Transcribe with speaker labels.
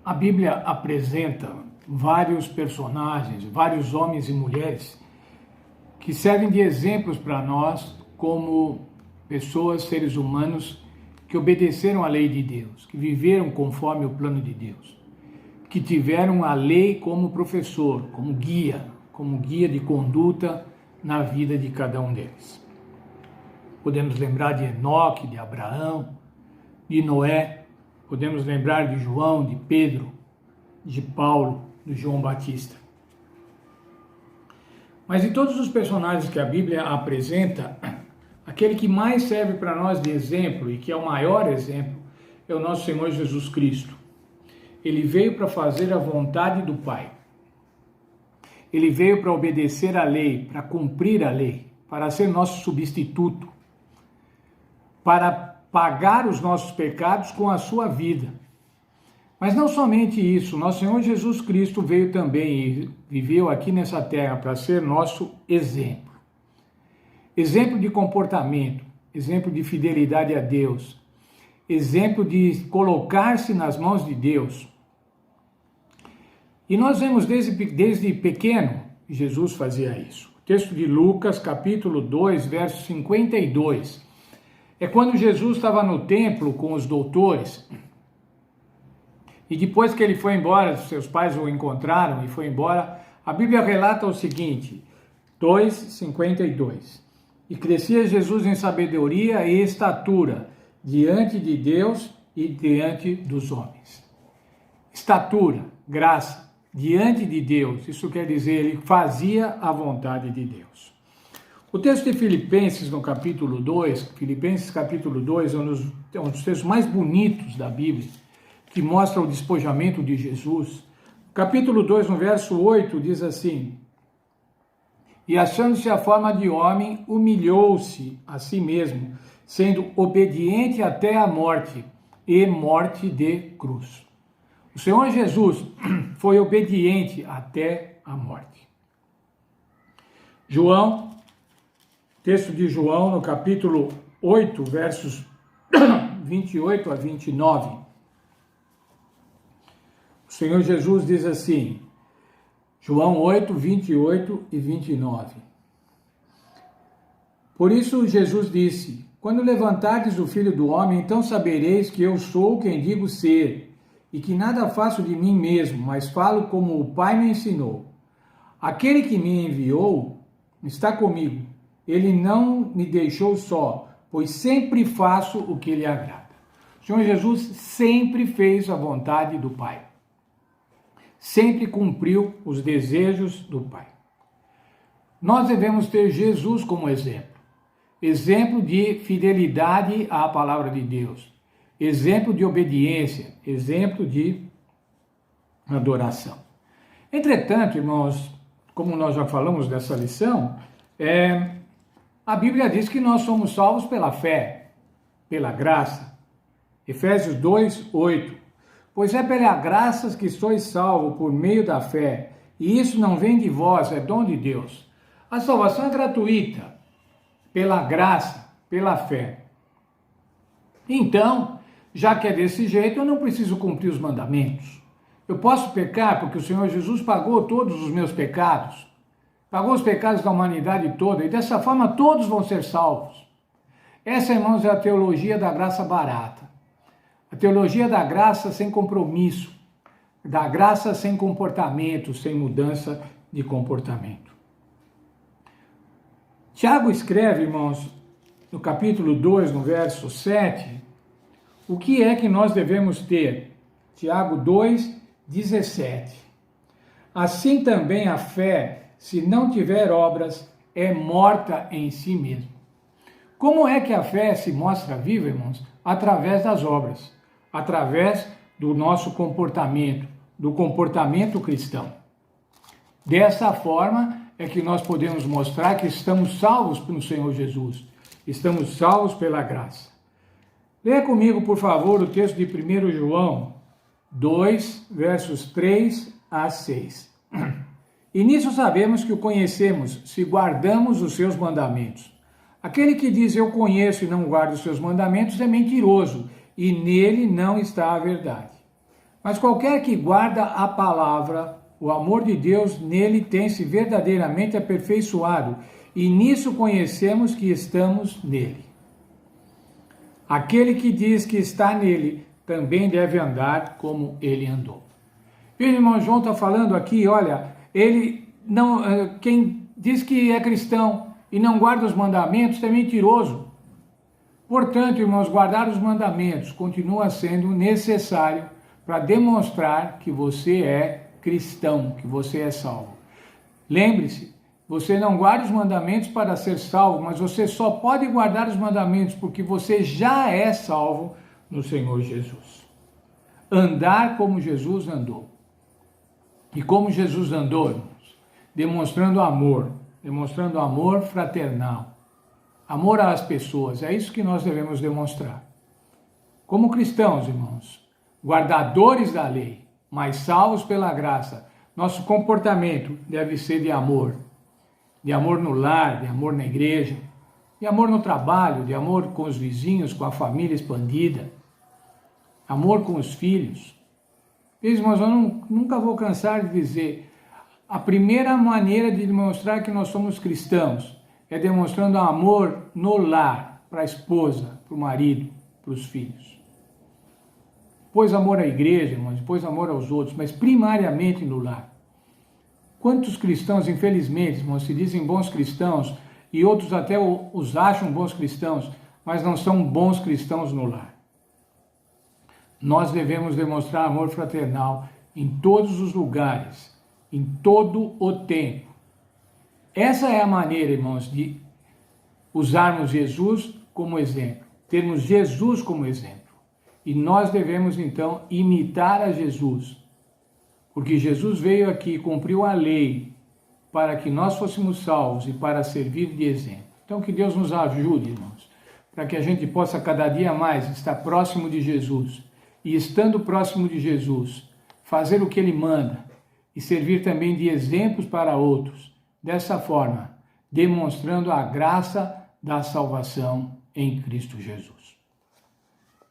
Speaker 1: A Bíblia apresenta vários personagens, vários homens e mulheres que servem de exemplos para nós como pessoas, seres humanos que obedeceram à lei de Deus, que viveram conforme o plano de Deus, que tiveram a lei como professor, como guia de conduta na vida de cada um deles. Podemos lembrar de Enoque, de Abraão, de Noé, podemos lembrar de João, de Pedro, de Paulo, de João Batista. Mas de todos os personagens que a Bíblia apresenta, aquele que mais serve para nós de exemplo e que é o maior exemplo é o nosso Senhor Jesus Cristo. Ele veio para fazer a vontade do Pai. Ele veio para obedecer à lei, para cumprir a lei, para ser nosso substituto, para pagar os nossos pecados com a sua vida. Mas não somente isso, nosso Senhor Jesus Cristo veio também e viveu aqui nessa terra para ser nosso exemplo. Exemplo de comportamento, exemplo de fidelidade a Deus, exemplo de colocar-se nas mãos de Deus. E nós vemos desde pequeno, Jesus fazia isso. O texto de Lucas, capítulo 2, verso 52, é quando Jesus estava no templo com os doutores, e depois que ele foi embora, seus pais o encontraram e foi embora, a Bíblia relata o seguinte, 2:52. E crescia Jesus em sabedoria e estatura diante de Deus e diante dos homens. Estatura, graça, diante de Deus, isso quer dizer, ele fazia a vontade de Deus. O texto de Filipenses, no capítulo 2, Filipenses capítulo 2, é um dos textos mais bonitos da Bíblia, que mostra o despojamento de Jesus. Capítulo 2, no verso 8, diz assim: E achando-se a forma de homem, humilhou-se a si mesmo, sendo obediente até a morte, e morte de cruz. O Senhor Jesus foi obediente até a morte. João, texto de João, no capítulo 8, versos 28 a 29. O Senhor Jesus diz assim, João 8, 28 e 29. Por isso Jesus disse, quando levantardes o Filho do Homem, então sabereis que eu sou quem digo ser, e que nada faço de mim mesmo, mas falo como o Pai me ensinou. Aquele que me enviou está comigo. Ele não me deixou só, pois sempre faço o que lhe agrada. O Senhor Jesus sempre fez a vontade do Pai. Sempre cumpriu os desejos do Pai. Nós devemos ter Jesus como exemplo. Exemplo de fidelidade à palavra de Deus. Exemplo de obediência. Exemplo de adoração. Entretanto, irmãos, como nós já falamos dessa lição, a Bíblia diz que nós somos salvos pela fé, pela graça. Efésios 2, 8. Pois é pela graça que sois salvos por meio da fé, e isso não vem de vós, é dom de Deus. A salvação é gratuita, pela graça, pela fé. Então, já que é desse jeito, eu não preciso cumprir os mandamentos. Eu posso pecar porque o Senhor Jesus pagou todos os meus pecados, pagou os pecados da humanidade toda, e dessa forma todos vão ser salvos. Essa, irmãos, é a teologia da graça barata. A teologia da graça sem compromisso, da graça sem comportamento, sem mudança de comportamento. Tiago escreve, irmãos, no capítulo 2, no verso 7, o que é que nós devemos ter? Tiago 2, 17. Assim também a fé, se não tiver obras, é morta em si mesma. Como é que a fé se mostra viva, irmãos? Através das obras. Através do nosso comportamento, do comportamento cristão. Dessa forma é que nós podemos mostrar que estamos salvos pelo Senhor Jesus, estamos salvos pela graça. Leia comigo, por favor, o texto de 1 João 2, versos 3 a 6. E nisso sabemos que o conhecemos, se guardamos os seus mandamentos. Aquele que diz eu conheço e não guarda os seus mandamentos é mentiroso, e nele não está a verdade. Mas qualquer que guarda a palavra, o amor de Deus nele tem-se verdadeiramente aperfeiçoado, e nisso conhecemos que estamos nele. Aquele que diz que está nele, também deve andar como ele andou. Veja, irmão, João está falando aqui, olha, quem diz que é cristão e não guarda os mandamentos é mentiroso. Portanto, irmãos, guardar os mandamentos continua sendo necessário para demonstrar que você é cristão, que você é salvo. Lembre-se, você não guarda os mandamentos para ser salvo, mas você só pode guardar os mandamentos porque você já é salvo no Senhor Jesus. Andar como Jesus andou. E como Jesus andou, irmãos? Demonstrando amor fraternal, amor às pessoas. É isso que nós devemos demonstrar. Como cristãos, irmãos, guardadores da lei, mas salvos pela graça, nosso comportamento deve ser de amor no lar, de amor na igreja, de amor no trabalho, de amor com os vizinhos, com a família expandida, amor com os filhos. Veja, irmãos, eu nunca vou cansar de dizer, a primeira maneira de demonstrar que nós somos cristãos é demonstrando amor no lar, para a esposa, para o marido, para os filhos. Depois amor à igreja, irmãos, depois amor aos outros, mas primariamente no lar. Quantos cristãos, infelizmente, irmãos, se dizem bons cristãos e outros até os acham bons cristãos, mas não são bons cristãos no lar. Nós devemos demonstrar amor fraternal em todos os lugares, em todo o tempo. Essa é a maneira, irmãos, de usarmos Jesus como exemplo, termos Jesus como exemplo. E nós devemos, então, imitar a Jesus, porque Jesus veio aqui e cumpriu a lei para que nós fôssemos salvos e para servir de exemplo. Então, que Deus nos ajude, irmãos, para que a gente possa cada dia mais estar próximo de Jesus e, estando próximo de Jesus, fazer o que Ele manda e servir também de exemplos para outros, dessa forma, demonstrando a graça da salvação em Cristo Jesus.